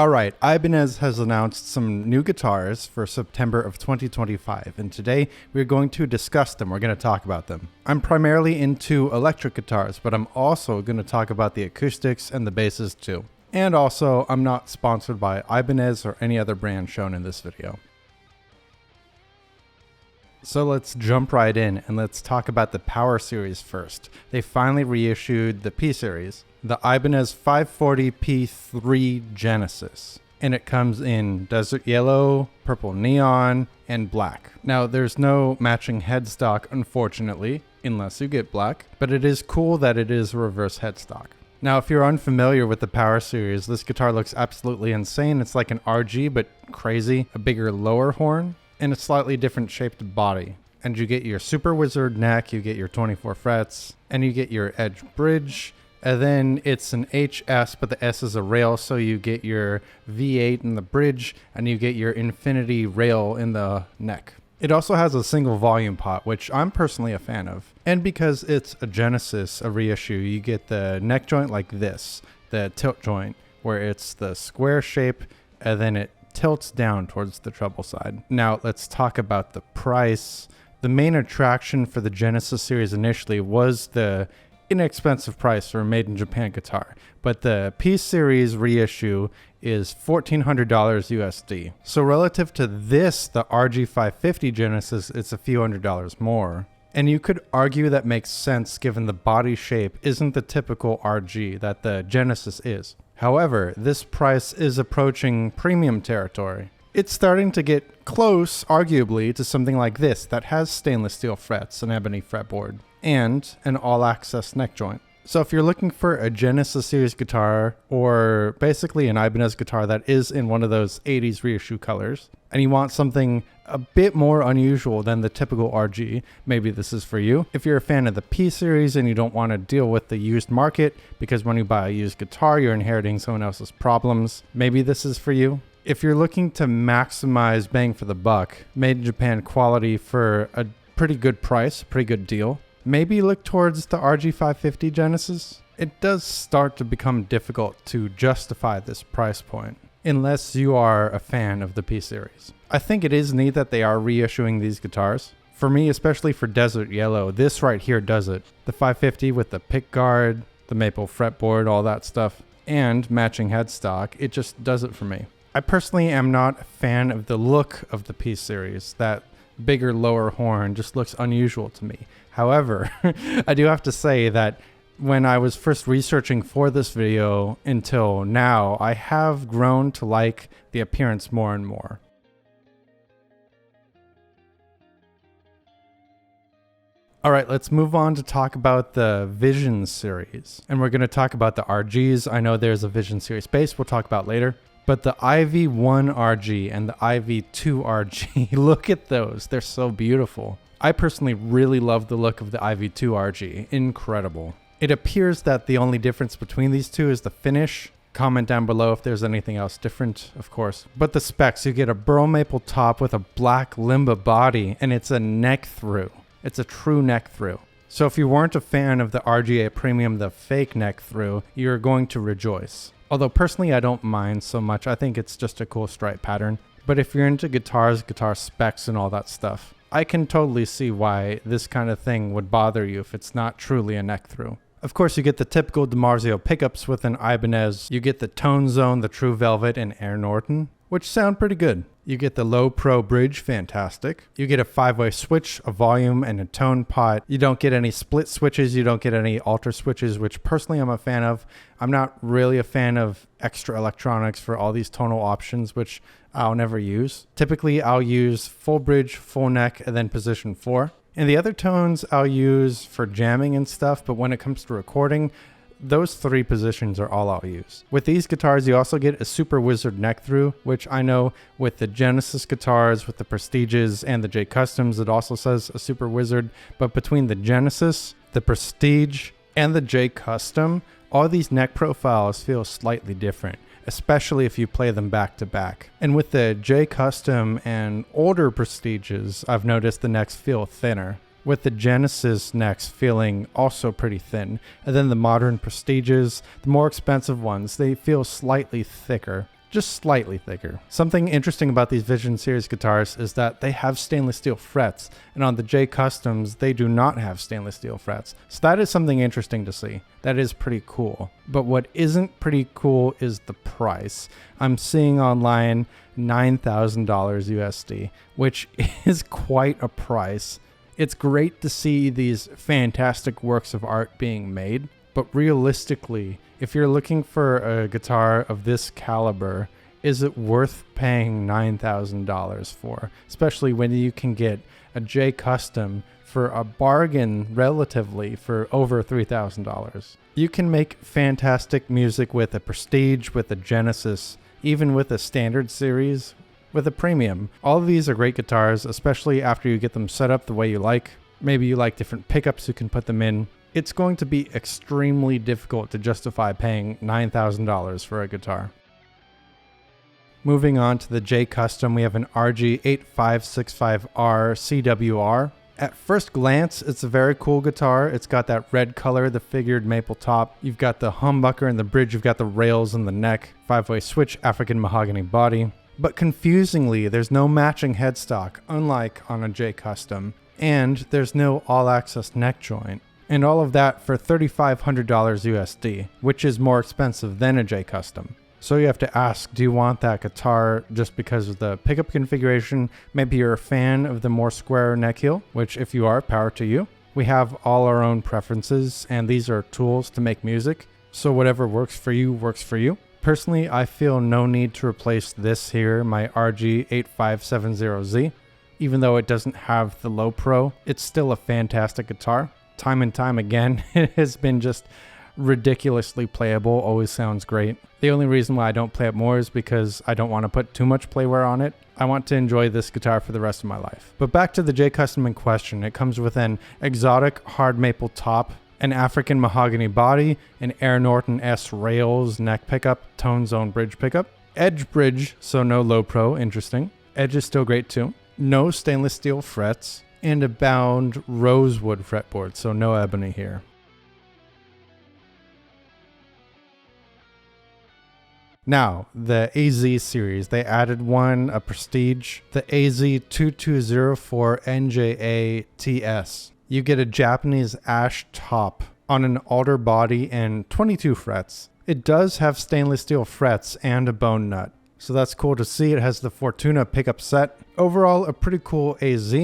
Alright, Ibanez has announced some new guitars for September of 2025, and today we're going to discuss them. We're going to talk about them. I'm primarily into electric guitars, but I'm also going to talk about the acoustics and the basses too. And also, I'm not sponsored by Ibanez or any other brand shown in this video. So let's jump right in and let's talk about the Power Series first. They finally reissued the P Series, the Ibanez 540 P3 Genesis. And it comes in desert yellow, purple neon, and black. Now there's no matching headstock, unfortunately, unless you get black, but it is cool that it is a reverse headstock. Now if you're unfamiliar with the Power Series, this guitar looks absolutely insane. It's like an RG, but crazy, a bigger lower horn, and a slightly different shaped body. And you get your Super Wizard neck, you get your 24 frets, and you get your edge bridge, and then it's an HS, but the S is a rail, so you get your V8 in the bridge, and you get your infinity rail in the neck. It also has a single volume pot, which I'm personally a fan of. And because it's a Genesis, a reissue, you get the neck joint like this, the tilt joint, where it's the square shape, and then it tilts down towards the treble side. Now let's talk about the price. The main attraction for the Genesis series initially was the inexpensive price for a made in Japan guitar, but the P series reissue is $1,400 USD. So relative to this, the RG550 Genesis, it's a few $100s more. And you could argue that makes sense given the body shape isn't the typical RG that the Genesis is. However, this price is approaching premium territory. It's starting to get close, arguably, to something like this that has stainless steel frets, an ebony fretboard, and an all-access neck joint. So if you're looking for a Genesis series guitar, or basically an Ibanez guitar that is in one of those 80s reissue colors, and you want something a bit more unusual than the typical RG, maybe this is for you. If you're a fan of the P series and you don't want to deal with the used market, because when you buy a used guitar, you're inheriting someone else's problems, maybe this is for you. If you're looking to maximize bang for the buck, made in Japan quality for a pretty good price, pretty good deal, maybe look towards the RG550 Genesis. It does start to become difficult to justify this price point, unless you are a fan of the P series. I think it is neat that they are reissuing these guitars. For me, especially for Desert Yellow, this right here does it. The 550 with the pick guard, the maple fretboard, all that stuff, and matching headstock, it just does it for me. I personally am not a fan of the look of the P series. That bigger lower horn just looks unusual to me. However, I do have to say that when I was first researching for this video until now, I have grown to like the appearance more and more. Alright, let's move on to talk about the Vision series. And we're going to talk about the RGs. I know there's a Vision series bass we'll talk about later. But the IV1RG and the IV2RG, look at those. They're so beautiful. I personally really love the look of the IV2RG. Incredible. It appears that the only difference between these two is the finish. Comment down below if there's anything else different, of course. But the specs, you get a burl maple top with a black limba body, and it's a neck through. It's a true neck through. So if you weren't a fan of the RGA Premium, the fake neck through, you're going to rejoice. Although personally I don't mind so much, I think it's just a cool stripe pattern. But if you're into guitars, guitar specs and all that stuff, I can totally see why this kind of thing would bother you if it's not truly a neck through. Of course, you get the typical DiMarzio pickups with an Ibanez. You get the Tone Zone, the True Velvet, and Air Norton, which sound pretty good. You get the Low Pro bridge, fantastic. You get a 5-way switch, a volume, and a tone pot. You don't get any split switches. You don't get any alter switches, which personally I'm a fan of. I'm not really a fan of extra electronics for all these tonal options, which I'll never use. Typically, I'll use full bridge, full neck, and then position 4. And the other tones I'll use for jamming and stuff, but when it comes to recording, those 3 positions are all I'll use. With these guitars, you also get a Super Wizard neck through, which I know with the Genesis guitars, with the Prestiges, and the J Customs, it also says a Super Wizard. But between the Genesis, the Prestige, and the J Custom, all these neck profiles feel slightly different, especially if you play them back to back. And with the J Custom and older Prestiges, I've noticed the necks feel thinner, with the Genesis necks feeling also pretty thin. And then the modern Prestiges, the more expensive ones, they feel slightly thicker. just slightly thicker. Something interesting about these Vision Series guitars is that they have stainless steel frets, and on the J Customs, they do not have stainless steel frets. So that is something interesting to see. That is pretty cool. But what isn't pretty cool is the price. I'm seeing online $9,000 USD, which is quite a price. It's great to see these fantastic works of art being made, but realistically, if you're looking for a guitar of this caliber, is it worth paying $9,000 for? Especially when you can get a J Custom for a bargain relatively for over $3,000. You can make fantastic music with a Prestige, with a Genesis, even with a standard series, with a Premium. All of these are great guitars, especially after you get them set up the way you like. Maybe you like different pickups you can put them in. It's going to be extremely difficult to justify paying $9,000 for a guitar. Moving on to the J Custom, we have an RG8565R-CWR. At first glance, it's a very cool guitar. It's got that red color, the figured maple top. You've got the humbucker and the bridge. You've got the rails and the neck. 5-way switch, African mahogany body. But confusingly, there's no matching headstock, unlike on a J Custom. And there's no all-access neck joint. And all of that for $3,500 USD, which is more expensive than a J Custom. So you have to ask, do you want that guitar just because of the pickup configuration? Maybe you're a fan of the more square neck heel, which if you are, power to you. We have all our own preferences, and these are tools to make music. So whatever works for you, works for you. Personally, I feel no need to replace this here, my RG8570Z. Even though it doesn't have the low pro, it's still a fantastic guitar. Time and time again, it has been just ridiculously playable, always sounds great. The only reason why I don't play it more is because I don't want to put too much playwear on it. I want to enjoy this guitar for the rest of my life. But back to the J Custom in question. It comes with an exotic hard maple top, an African mahogany body, an Air Norton S rails neck pickup, tone zone bridge pickup, edge bridge, so no low pro, interesting. Edge is still great too. No stainless steel frets, and a bound rosewood fretboard, so no ebony here. Now, the AZ series, they added one, a Prestige, the AZ2204 NJA TS. You get a Japanese ash top on an alder body and 22 frets. It does have stainless steel frets and a bone nut, so that's cool to see. It has the Fortuna pickup set. Overall, a pretty cool AZ.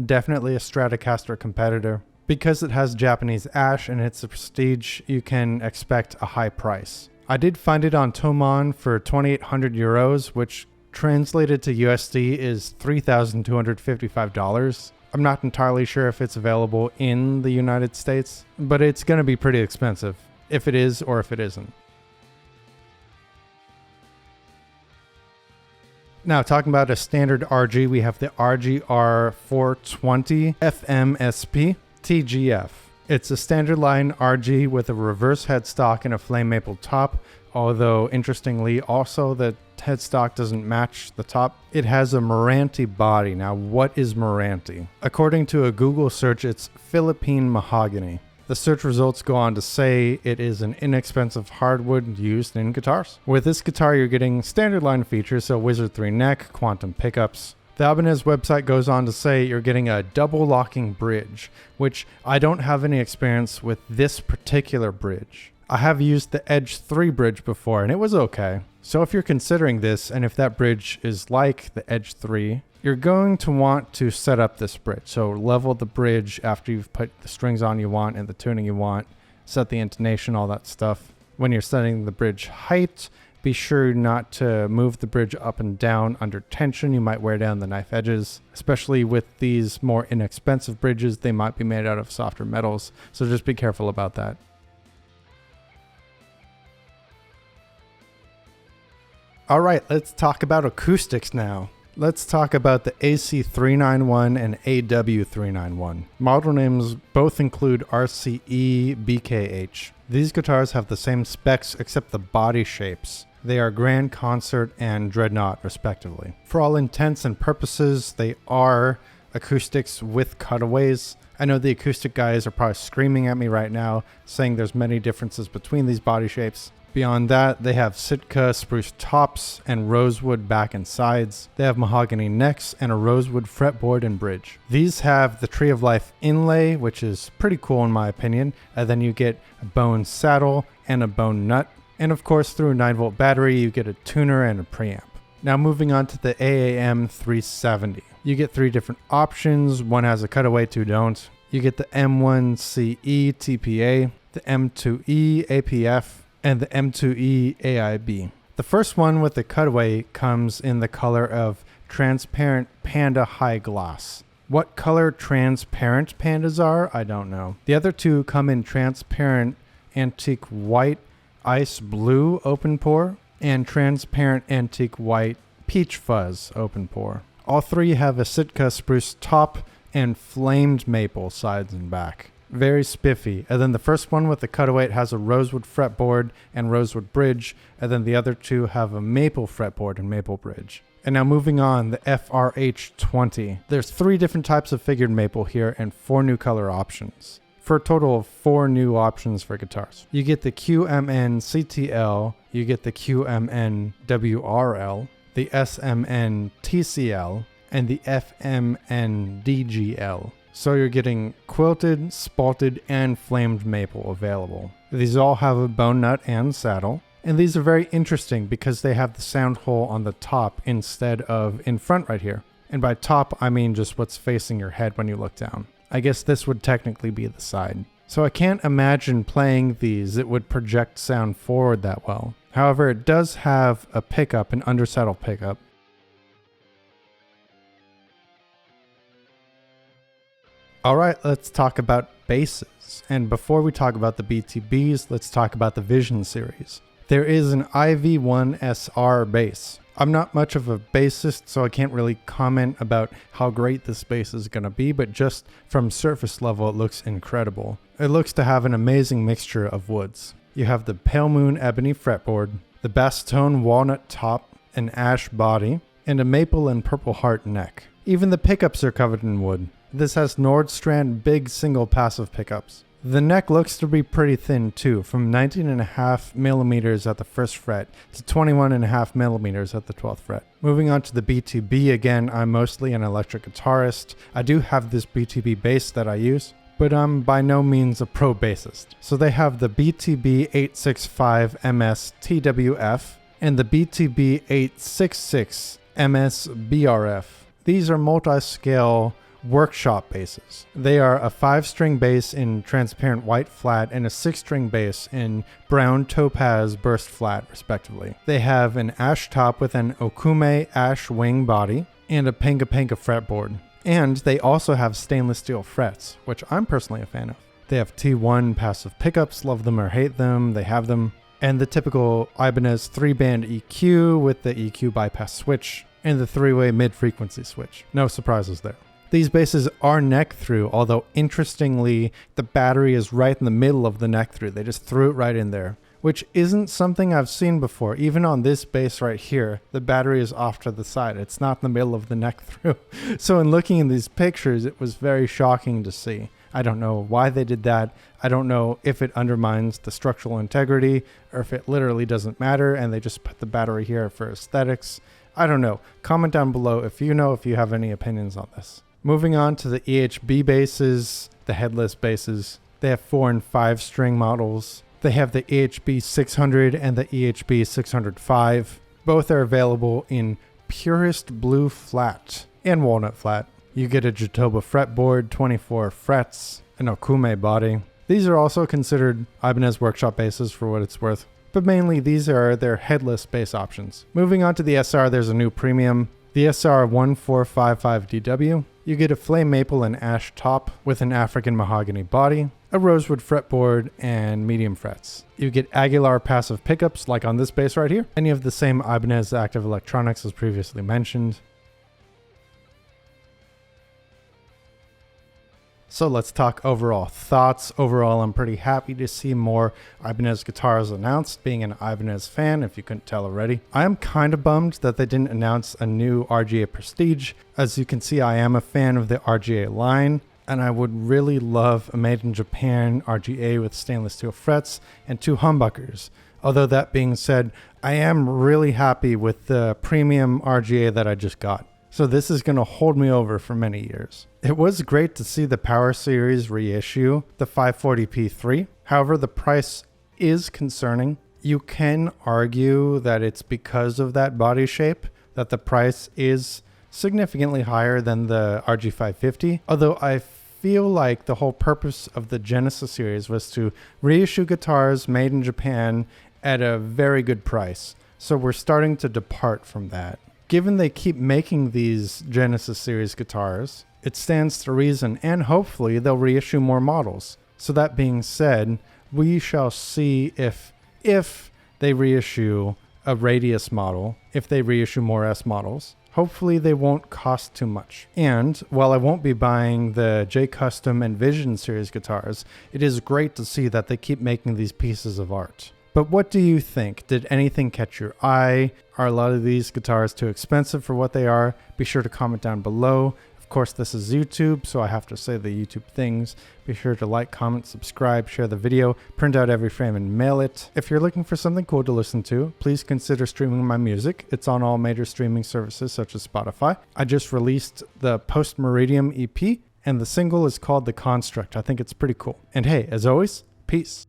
Definitely a Stratocaster competitor. Because it has Japanese ash and it's a Prestige, you can expect a high price. I did find it on Thomann for 2,800 euros, which translated to USD is $3,255. I'm not entirely sure if it's available in the United States, but it's going to be pretty expensive, if it is or if it isn't. Now, talking about a standard RG, we have the RGR420FMSP-TGF. It's a standard line RG with a reverse headstock and a flame maple top, although interestingly, also the headstock doesn't match the top. It has a Meranti body. Now, what is Meranti? According to a Google search, it's Philippine mahogany. The search results go on to say it is an inexpensive hardwood used in guitars. With this guitar, you're getting standard line features, so Wizard 3 neck, quantum pickups. The Ibanez website goes on to say you're getting a double locking bridge, which I don't have any experience with this particular bridge. I have used the Edge 3 bridge before and it was okay. So if you're considering this, and if that bridge is like the Edge 3, you're going to want to set up this bridge. So level the bridge after you've put the strings on you want and the tuning you want, set the intonation, all that stuff. When you're setting the bridge height, be sure not to move the bridge up and down under tension. You might wear down the knife edges, especially with these more inexpensive bridges. They might be made out of softer metals, so just be careful about that. All right, let's talk about acoustics now. Let's talk about the AC391 and AW391. Model names both include RCE, BKH. These guitars have the same specs except the body shapes. They are Grand Concert and Dreadnought respectively. For all intents and purposes, they are acoustics with cutaways. I know the acoustic guys are probably screaming at me right now, saying there's many differences between these body shapes, Beyond that, they have Sitka spruce tops and rosewood back and sides. They have mahogany necks and a rosewood fretboard and bridge. These have the Tree of Life inlay, which is pretty cool in my opinion. And then you get a bone saddle and a bone nut. And of course, through a 9-volt battery, you get a tuner and a preamp. Now moving on to the AAM 370. You get 3 different options. One has a cutaway, 2 don't. You get the M1CE TPA, the M2E APF, and the M2E AIB. The first one with the cutaway comes in the color of transparent panda high gloss. What color transparent pandas are, I don't know. The other 2 come in transparent antique white ice blue open pore and transparent antique white peach fuzz open pore. All 3 have a Sitka spruce top and flamed maple sides and back. Very spiffy. And then the first one with the cutaway, it has a rosewood fretboard and rosewood bridge. And then the other 2 have a maple fretboard and maple bridge. And now moving on, the FRH20. There's 3 different types of figured maple here and 4 new color options, for a total of 4 new options for guitars. You get the QMN CTL, you get the QMN WRL, the SMN TCL, and the FMN DGL. So you're getting quilted, spalted, and flamed maple available. These all have a bone nut and saddle. And these are very interesting because they have the sound hole on the top instead of in front right here. And by top, I mean just what's facing your head when you look down. I guess this would technically be the side. So I can't imagine playing these, it would project sound forward that well. However, it does have a pickup, an undersaddle pickup. Alright, let's talk about basses. And before we talk about the BTBs, let's talk about the Vision series. There is an IV1SR bass. I'm not much of a bassist, so I can't really comment about how great this bass is going to be, but just from surface level, it looks incredible. It looks to have an amazing mixture of woods. You have the Pale Moon Ebony fretboard, the Bass Tone Walnut top, an ash body, and a maple and purple heart neck. Even the pickups are covered in wood. This has Nordstrand big single passive pickups. The neck looks to be pretty thin too, from 19.5 millimeters at the first fret to 21.5 millimeters at the 12th fret. Moving on to the BTB, again, I'm mostly an electric guitarist. I do have this BTB bass that I use, but I'm by no means a pro bassist. So they have the BTB865MS-TWF and the BTB866MS-BRF. These are multi-scale workshop basses. They are a 5-string bass in transparent white flat and a 6-string bass in brown topaz burst flat, respectively. They have an ash top with an Okume ash wing body and a Panka Panka fretboard. And they also have stainless steel frets, which I'm personally a fan of. They have T1 passive pickups, love them or hate them, they have them. And the typical Ibanez 3-band EQ with the EQ bypass switch and the 3-way mid-frequency switch. No surprises there. These basses are neck through, although interestingly, the battery is right in the middle of the neck through. They just threw it right in there, which isn't something I've seen before. Even on this bass right here, the battery is off to the side. It's not in the middle of the neck through. So in looking at these pictures, it was very shocking to see. I don't know why they did that. I don't know if it undermines the structural integrity or if it literally doesn't matter and they just put the battery here for aesthetics. I don't know. Comment down below if you know, if you have any opinions on this. Moving on to the EHB basses, the headless basses. They have 4 and 5 string models. They have the EHB600 and the EHB605. Both are available in purest blue flat and walnut flat. You get a Jatoba fretboard, 24 frets, an Okume body. These are also considered Ibanez workshop basses for what it's worth, but mainly these are their headless bass options. Moving on to the SR, there's a new premium, the SR1455DW. You get a flame maple and ash top with an African mahogany body, a rosewood fretboard, and medium frets. You get Aguilar passive pickups like on this bass right here, and you have the same Ibanez active electronics as previously mentioned. So let's talk overall thoughts. Overall, I'm pretty happy to see more Ibanez guitars announced, being an Ibanez fan, if you couldn't tell already. I am kind of bummed that they didn't announce a new RGA Prestige. As you can see, I am a fan of the RGA line, and I would really love a made in Japan RGA with stainless steel frets and 2 humbuckers. Although that being said, I am really happy with the premium RGA that I just got. So this is going to hold me over for many years. It was great to see the Power Series reissue the 540p3. However, the price is concerning. You can argue that it's because of that body shape that the price is significantly higher than the RG550. Although I feel like the whole purpose of the Genesis series was to reissue guitars made in Japan at a very good price. So we're starting to depart from that. Given they keep making these Genesis series guitars, it stands to reason, and hopefully they'll reissue more models. So that being said, we shall see if they reissue a Radius model, if they reissue more S models. Hopefully they won't cost too much. And while I won't be buying the J Custom and Vision series guitars, it is great to see that they keep making these pieces of art. But what do you think? Did anything catch your eye? Are a lot of these guitars too expensive for what they are? Be sure to comment down below. Of course, this is YouTube, so I have to say the YouTube things. Be sure to like, comment, subscribe, share the video, print out every frame and mail it. If you're looking for something cool to listen to, please consider streaming my music. It's on all major streaming services such as Spotify. I just released the Post Meridium EP, and the single is called The Construct. I think it's pretty cool. And hey, as always, peace.